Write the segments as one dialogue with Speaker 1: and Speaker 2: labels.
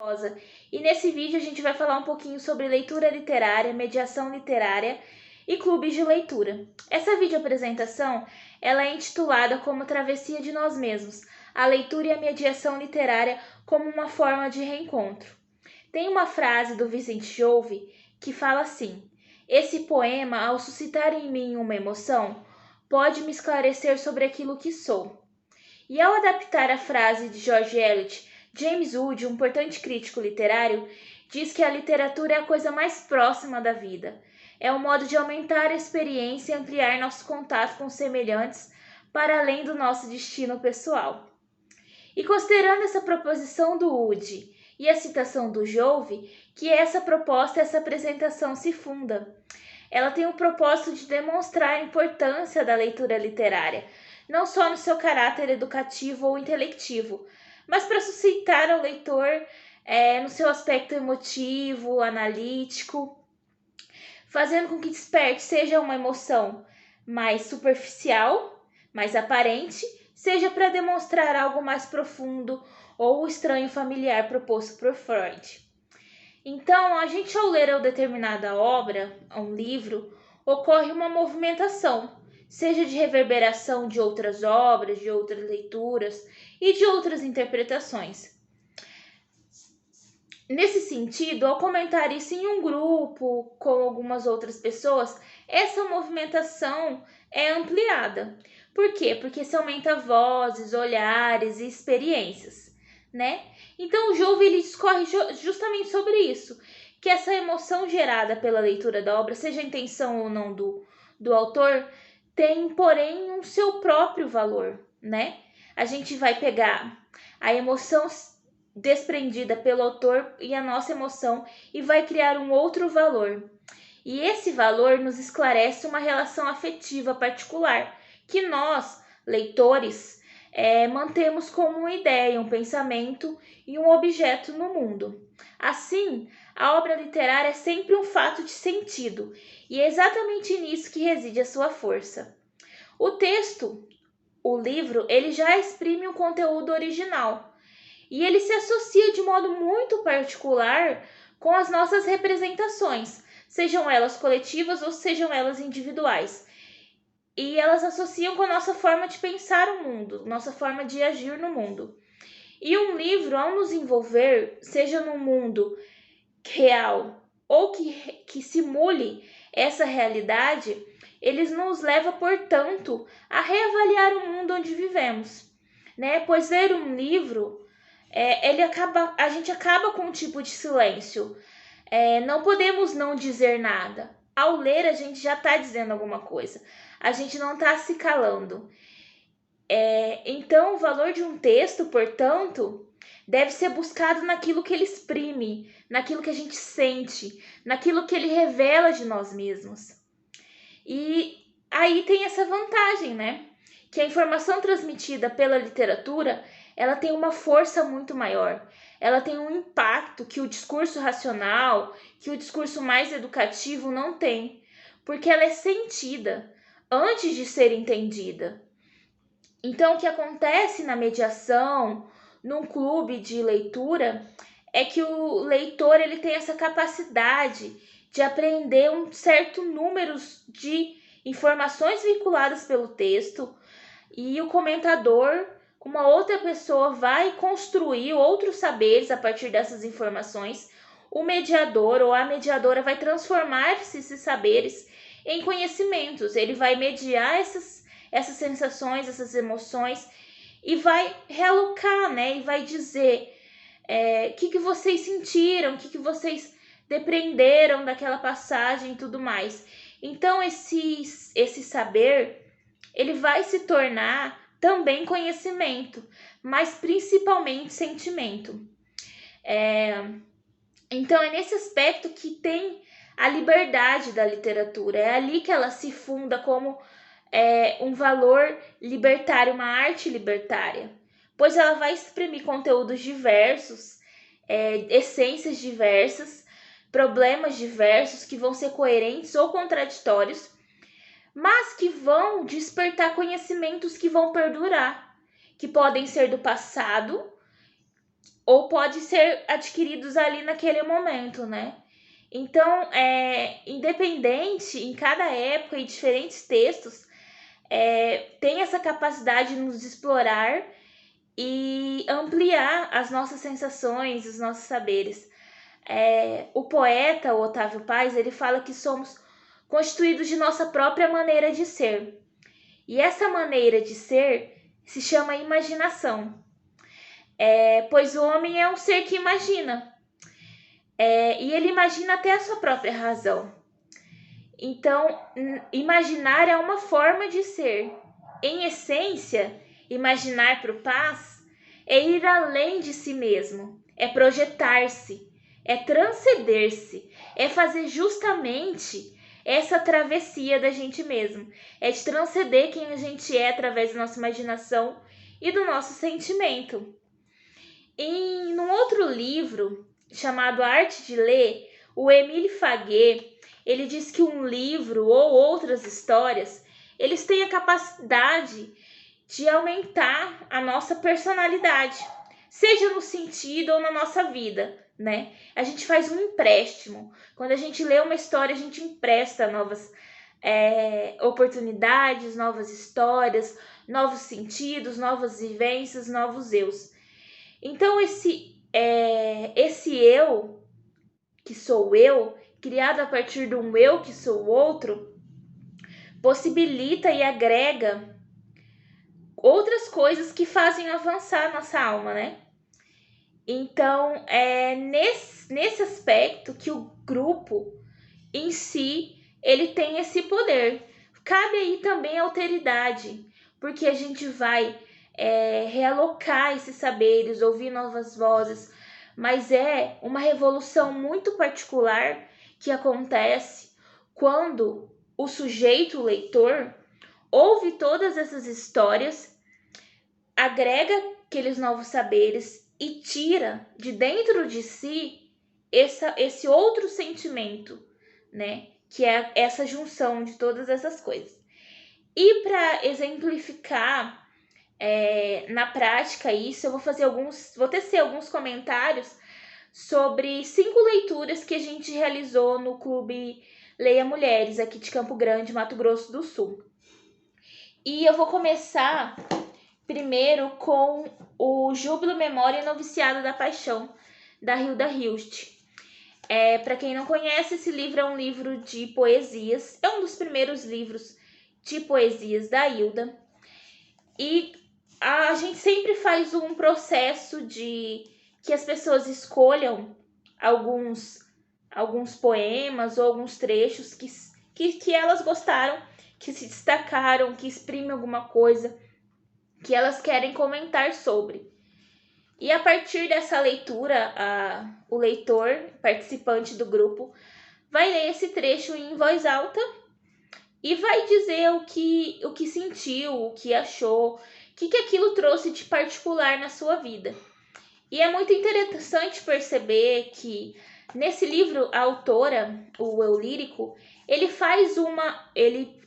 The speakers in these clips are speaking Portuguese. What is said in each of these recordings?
Speaker 1: Rosa, e nesse vídeo a gente vai falar um pouquinho sobre leitura literária, mediação literária e clubes de leitura. Essa videoapresentação ela é intitulada como Travessia de Nós Mesmos, a leitura e a mediação literária como uma forma de reencontro. Tem uma frase do Vicente Jove que fala assim: esse poema, ao suscitar em mim uma emoção, pode me esclarecer sobre aquilo que sou. E ao adaptar a frase de George Eliot, James Wood, um importante crítico literário, diz que a literatura é a coisa mais próxima da vida. É um modo de aumentar a experiência e ampliar nosso contato com os semelhantes para além do nosso destino pessoal. E considerando essa proposição do Wood e a citação do Jove, que essa proposta, essa apresentação se funda. Ela tem o propósito de demonstrar a importância da leitura literária, não só no seu caráter educativo ou intelectivo, mas para suscitar ao leitor no seu aspecto emotivo, analítico, fazendo com que desperte seja uma emoção mais superficial, mais aparente, seja para demonstrar algo mais profundo ou o estranho familiar proposto por Freud. Então, a gente ao ler uma determinada obra, um livro, ocorre uma movimentação, seja de reverberação de outras obras, de outras leituras e de outras interpretações. Nesse sentido, ao comentar isso em um grupo com algumas outras pessoas, essa movimentação é ampliada. Por quê? Porque se aumenta vozes, olhares e experiências, né? Então o Jove ele discorre justamente sobre isso, que essa emoção gerada pela leitura da obra, seja a intenção ou não do autor, tem, porém, um seu próprio valor, né? A gente vai pegar a emoção desprendida pelo autor e a nossa emoção e vai criar um outro valor. E esse valor nos esclarece uma relação afetiva particular que nós, leitores, mantemos como uma ideia, um pensamento e um objeto no mundo. Assim, a obra literária é sempre um fato de sentido, e é exatamente nisso que reside a sua força. O texto, o livro, ele já exprime um conteúdo original, e ele se associa de modo muito particular com as nossas representações, sejam elas coletivas ou sejam elas individuais. E elas associam com a nossa forma de pensar o mundo, nossa forma de agir no mundo. E um livro, ao nos envolver, seja no mundo real ou que simule essa realidade, ele nos leva, portanto, a reavaliar o mundo onde vivemos, né? Pois ler um livro, a gente acaba com um tipo de silêncio. Não podemos não dizer nada. Ao ler, a gente já está dizendo alguma coisa. A gente não está se calando. Então, o valor de um texto, portanto, deve ser buscado naquilo que ele exprime, naquilo que a gente sente, naquilo que ele revela de nós mesmos. E aí tem essa vantagem, né? Que a informação transmitida pela literatura, ela tem uma força muito maior. Ela tem um impacto que o discurso racional, que o discurso mais educativo não tem, porque ela é sentida antes de ser entendida. Então, o que acontece na mediação, num clube de leitura, é que o leitor ele tem essa capacidade de aprender um certo número de informações vinculadas pelo texto, e o comentador, uma outra pessoa, vai construir outros saberes a partir dessas informações. O mediador ou a mediadora vai transformar esses saberes em conhecimentos. Ele vai mediar essas sensações, essas emoções e vai realocar, né? E vai dizer o que vocês sentiram, o que vocês depreenderam daquela passagem e tudo mais. Então, esse saber, ele vai se tornar também conhecimento, mas principalmente sentimento. Então, é nesse aspecto que tem a liberdade da literatura. É ali que ela se funda como um valor libertário, uma arte libertária, pois ela vai exprimir conteúdos diversos, essências diversas, problemas diversos que vão ser coerentes ou contraditórios, mas que vão despertar conhecimentos que vão perdurar, que podem ser do passado ou pode ser adquiridos ali naquele momento, né? Então, independente, em cada época e diferentes textos, tem essa capacidade de nos explorar e ampliar as nossas sensações, os nossos saberes. O poeta, o Otávio Paz, ele fala que somos constituídos de nossa própria maneira de ser. E essa maneira de ser se chama imaginação. Pois o homem é um ser que imagina. E ele imagina até a sua própria razão. Então, imaginar é uma forma de ser. Em essência, imaginar para o Paz é ir além de si mesmo, é projetar-se, é transcender-se, é fazer justamente essa travessia da gente mesmo, é de transcender quem a gente é através da nossa imaginação e do nosso sentimento. Num outro livro, chamado A Arte de Ler, o Émile Faguet, ele diz que um livro ou outras histórias, eles têm a capacidade de aumentar a nossa personalidade, seja no sentido ou na nossa vida, né? A gente faz um empréstimo. Quando a gente lê uma história, a gente empresta novas oportunidades, novas histórias, novos sentidos, novas vivências, novos eus. Então, esse eu, que sou eu, criado a partir de um eu que sou outro, possibilita e agrega outras coisas que fazem avançar a nossa alma, né? Então, é nesse aspecto que o grupo em si, ele tem esse poder. Cabe aí também a alteridade, porque a gente vai realocar esses saberes, ouvir novas vozes, mas é uma revolução muito particular que acontece quando o sujeito, o leitor, ouve todas essas histórias, agrega aqueles novos saberes e tira de dentro de si esse outro sentimento, né? Que é essa junção de todas essas coisas. E para exemplificar na prática isso, eu vou tecer alguns comentários sobre 5 leituras que a gente realizou no Clube Leia Mulheres, aqui de Campo Grande, Mato Grosso do Sul. E eu vou começar primeiro com o Júbilo, Memória e Noviciado da Paixão, da Hilda Hilst. Para quem não conhece, esse livro é um livro de poesias, é um dos primeiros livros de poesias da Hilda. E a gente sempre faz um processo de que as pessoas escolham alguns poemas ou alguns trechos que elas gostaram, que se destacaram, que exprimem alguma coisa que elas querem comentar sobre. E a partir dessa leitura, o leitor, participante do grupo, vai ler esse trecho em voz alta e vai dizer o que sentiu, o que achou, o que aquilo trouxe de particular na sua vida. E é muito interessante perceber que nesse livro a autora, o Eu Lírico, ele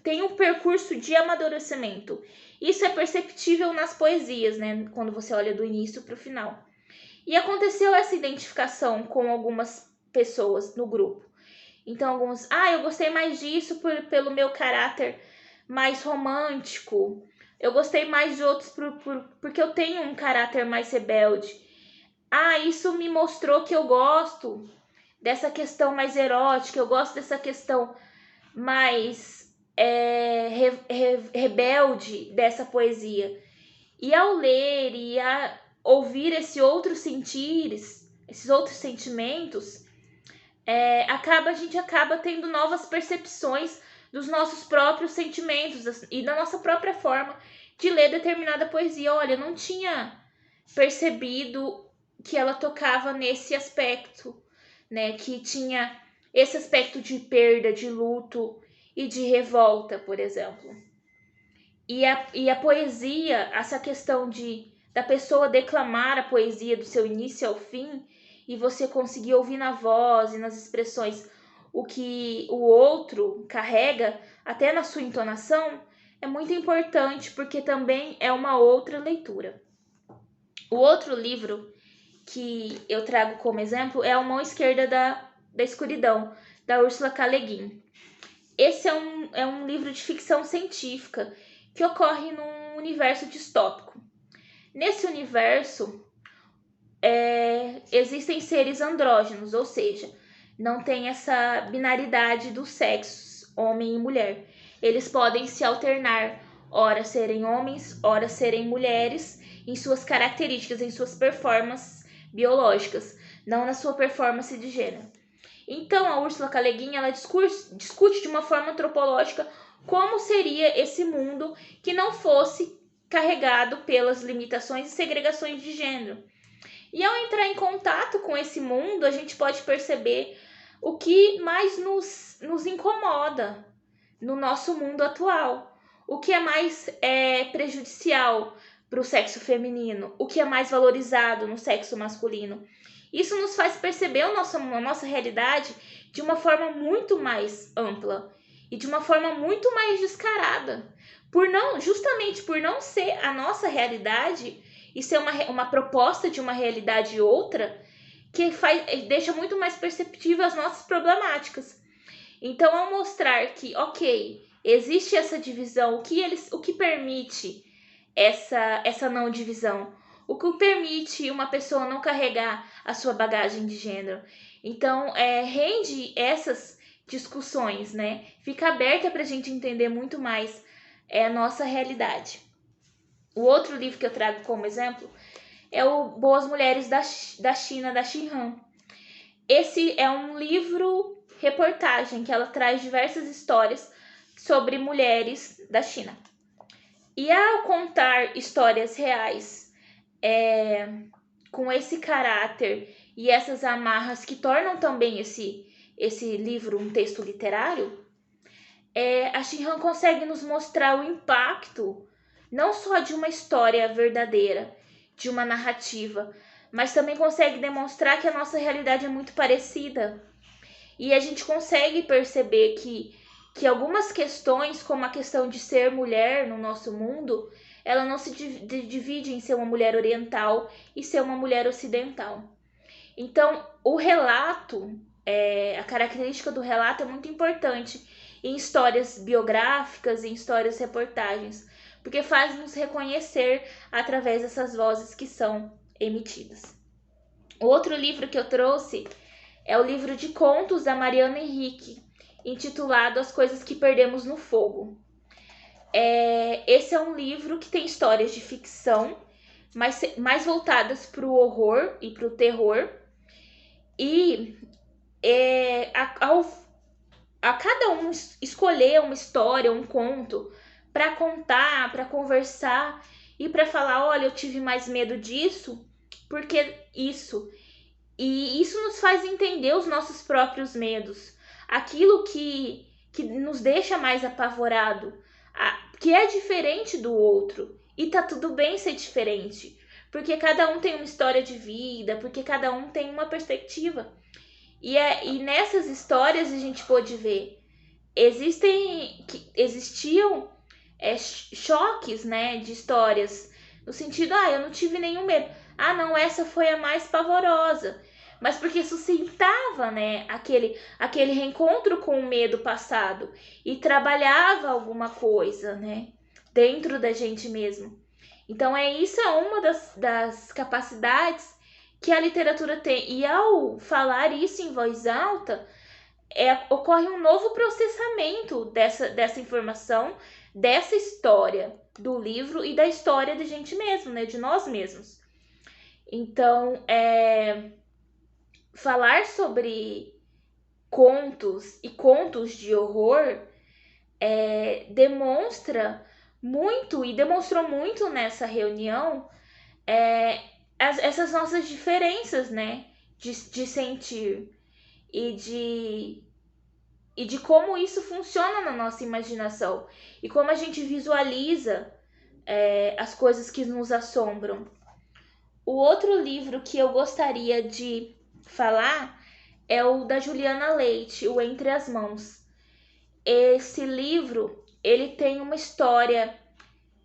Speaker 1: tem um percurso de amadurecimento. Isso é perceptível nas poesias, né? Quando você olha do início para o final. E aconteceu essa identificação com algumas pessoas no grupo. Então, alguns, eu gostei mais disso pelo meu caráter mais romântico. Eu gostei mais de outros porque eu tenho um caráter mais rebelde. Isso me mostrou que eu gosto dessa questão mais erótica, eu gosto dessa questão mais rebelde dessa poesia. E ao ler e a ouvir esses outros sentimentos, a gente acaba tendo novas percepções dos nossos próprios sentimentos e da nossa própria forma de ler determinada poesia. Olha, eu não tinha percebido que ela tocava nesse aspecto, né? Que tinha esse aspecto de perda, de luto e de revolta, por exemplo. E a poesia, essa questão da pessoa declamar a poesia do seu início ao fim e você conseguir ouvir na voz e nas expressões o que o outro carrega, até na sua entonação, é muito importante porque também é uma outra leitura. O outro livro que eu trago como exemplo é A Mão Esquerda da Escuridão, da Ursula K. Le Guin. Esse é um livro de ficção científica que ocorre num universo distópico. Nesse universo, existem seres andrógenos, ou seja, não tem essa binaridade dos sexos, homem e mulher. Eles podem se alternar, ora serem homens, ora serem mulheres, em suas características, em suas performances biológicas, não na sua performance de gênero. Então, a Ursula K. Le Guin, ela discute de uma forma antropológica como seria esse mundo que não fosse carregado pelas limitações e segregações de gênero. E ao entrar em contato com esse mundo, a gente pode perceber o que mais nos incomoda no nosso mundo atual. O que é mais prejudicial para o sexo feminino, o que é mais valorizado no sexo masculino. Isso nos faz perceber a nossa realidade de uma forma muito mais ampla e de uma forma muito mais descarada. Justamente por não ser a nossa realidade e ser uma proposta de uma realidade outra, que deixa muito mais perceptível as nossas problemáticas. Então, ao mostrar que, ok, existe essa divisão, o que permite essa não divisão? O que permite uma pessoa não carregar a sua bagagem de gênero? Então, rende essas discussões, né? Fica aberta para a gente entender muito mais a nossa realidade. O outro livro que eu trago como exemplo é o Boas Mulheres da China, da Xin Han. Esse é um livro-reportagem que ela traz diversas histórias sobre mulheres da China. E ao contar histórias reais com esse caráter e essas amarras que tornam também esse livro um texto literário, a Xin Han consegue nos mostrar o impacto não só de uma história verdadeira, de uma narrativa, mas também consegue demonstrar que a nossa realidade é muito parecida. E a gente consegue perceber que algumas questões, como a questão de ser mulher no nosso mundo, ela não se divide em ser uma mulher oriental e ser uma mulher ocidental. Então, o relato, a característica do relato é muito importante em histórias biográficas, em histórias reportagens, porque faz nos reconhecer através dessas vozes que são emitidas. O outro livro que eu trouxe é o livro de contos da Mariana Henrique, intitulado As Coisas que Perdemos no Fogo. Esse é um livro que tem histórias de ficção, mais voltadas para o horror e para o terror. E a cada um escolher uma história, um conto, para contar, para conversar e para falar, olha, eu tive mais medo disso, porque isso. E isso nos faz entender os nossos próprios medos, aquilo que nos deixa mais apavorado, que é diferente do outro. E tá tudo bem ser diferente, porque cada um tem uma história de vida, porque cada um tem uma perspectiva. E nessas histórias a gente pôde ver, existiam choques, né, de histórias, no sentido, eu não tive nenhum medo. Não, essa foi a mais pavorosa. Mas porque suscitava, né, aquele reencontro com o medo passado e trabalhava alguma coisa, né, dentro da gente mesmo. Então, isso é uma das capacidades que a literatura tem. E ao falar isso em voz alta, ocorre um novo processamento dessa informação, dessa história do livro e da história da gente mesmo, né, de nós mesmos. Então, falar sobre contos e contos de horror demonstra muito, e demonstrou muito nessa reunião, essas nossas diferenças, né, de sentir e de como isso funciona na nossa imaginação e como a gente visualiza as coisas que nos assombram. O outro livro que eu gostaria de falar é o da Juliana Leite, O Entre as Mãos. Esse livro, ele tem uma história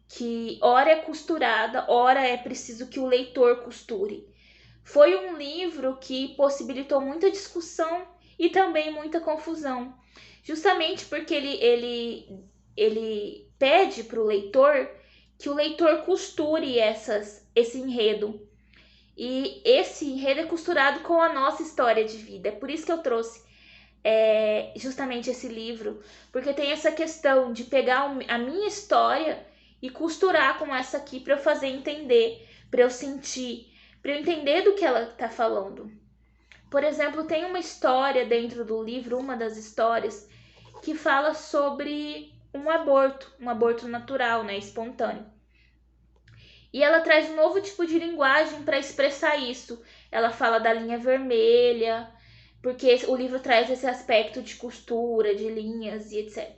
Speaker 1: que ora é costurada, ora é preciso que o leitor costure. Foi um livro que possibilitou muita discussão e também muita confusão, justamente porque ele pede para o leitor que o leitor costure esse enredo. E esse enredo é costurado com a nossa história de vida. É por isso que eu trouxe justamente esse livro, porque tem essa questão de pegar a minha história e costurar com essa aqui para eu fazer entender, para eu sentir, para eu entender do que ela está falando. Por exemplo, tem uma história dentro do livro, uma das histórias, que fala sobre um aborto natural, né, espontâneo. E ela traz um novo tipo de linguagem para expressar isso. Ela fala da linha vermelha, porque o livro traz esse aspecto de costura, de linhas e etc.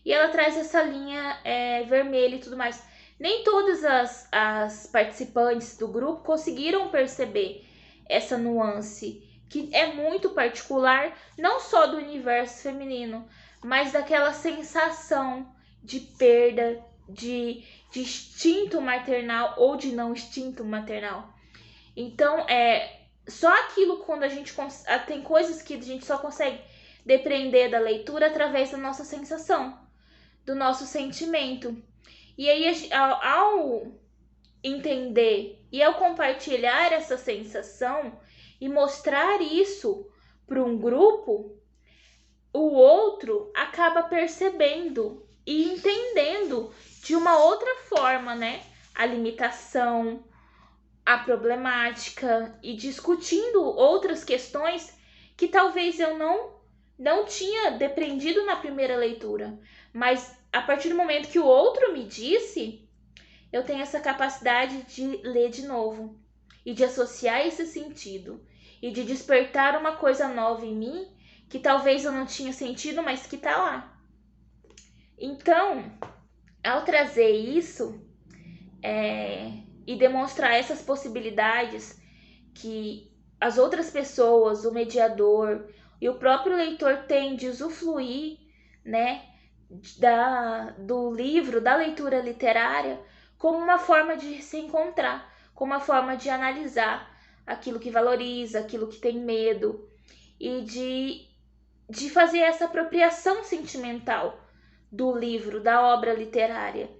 Speaker 1: E ela traz essa linha vermelha e tudo mais. Nem todas as participantes do grupo conseguiram perceber essa nuance, que é muito particular, não só do universo feminino, mas daquela sensação de perda, de instinto maternal ou de não instinto maternal. Então, só aquilo quando a gente tem coisas que a gente só consegue depreender da leitura através da nossa sensação, do nosso sentimento. E aí, ao entender e ao compartilhar essa sensação e mostrar isso para um grupo, o outro acaba percebendo e entendendo de uma outra forma, né? A limitação, a problemática e discutindo outras questões que talvez eu não tinha depreendido na primeira leitura, mas a partir do momento que o outro me disse, eu tenho essa capacidade de ler de novo e de associar esse sentido e de despertar uma coisa nova em mim que talvez eu não tinha sentido, mas que tá lá. Então, ao trazer isso e demonstrar essas possibilidades que as outras pessoas, o mediador e o próprio leitor têm de usufruir, né, do livro, da leitura literária, como uma forma de se encontrar, como uma forma de analisar aquilo que valoriza, aquilo que tem medo e de fazer essa apropriação sentimental do livro, da obra literária.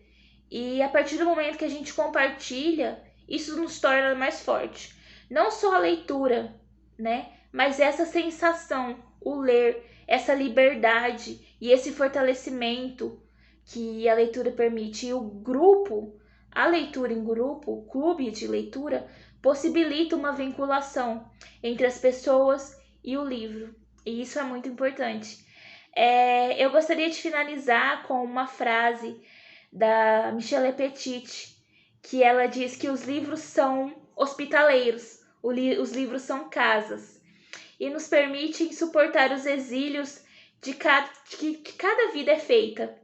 Speaker 1: E a partir do momento que a gente compartilha, isso nos torna mais forte. Não só a leitura, né? Mas essa sensação, o ler, essa liberdade e esse fortalecimento que a leitura permite. E o grupo, a leitura em grupo, o clube de leitura, possibilita uma vinculação entre as pessoas e o livro. E isso é muito importante. Eu gostaria de finalizar com uma frase da Michelle Petit, que ela diz que os livros são hospitaleiros, os livros são casas, e nos permitem suportar os exílios que cada vida é feita,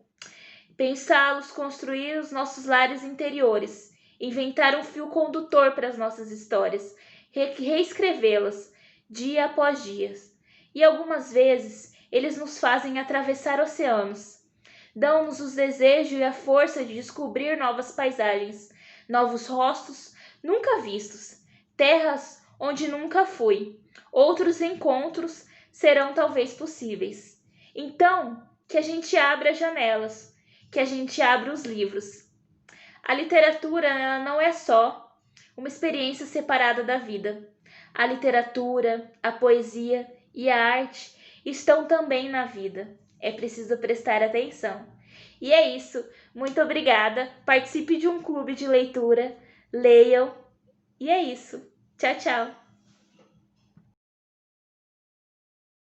Speaker 1: pensá-los, construir os nossos lares interiores, inventar um fio condutor para as nossas histórias, reescrevê-las dia após dia. E algumas vezes eles nos fazem atravessar oceanos, dão-nos o desejo e a força de descobrir novas paisagens, novos rostos nunca vistos, terras onde nunca fui. Outros encontros serão talvez possíveis. Então, que a gente abra as janelas, que a gente abra os livros. A literatura, ela não é só uma experiência separada da vida. A literatura, a poesia e a arte estão também na vida. É preciso prestar atenção. E é isso. Muito obrigada. Participe de um clube de leitura. Leiam. E é isso. Tchau, tchau.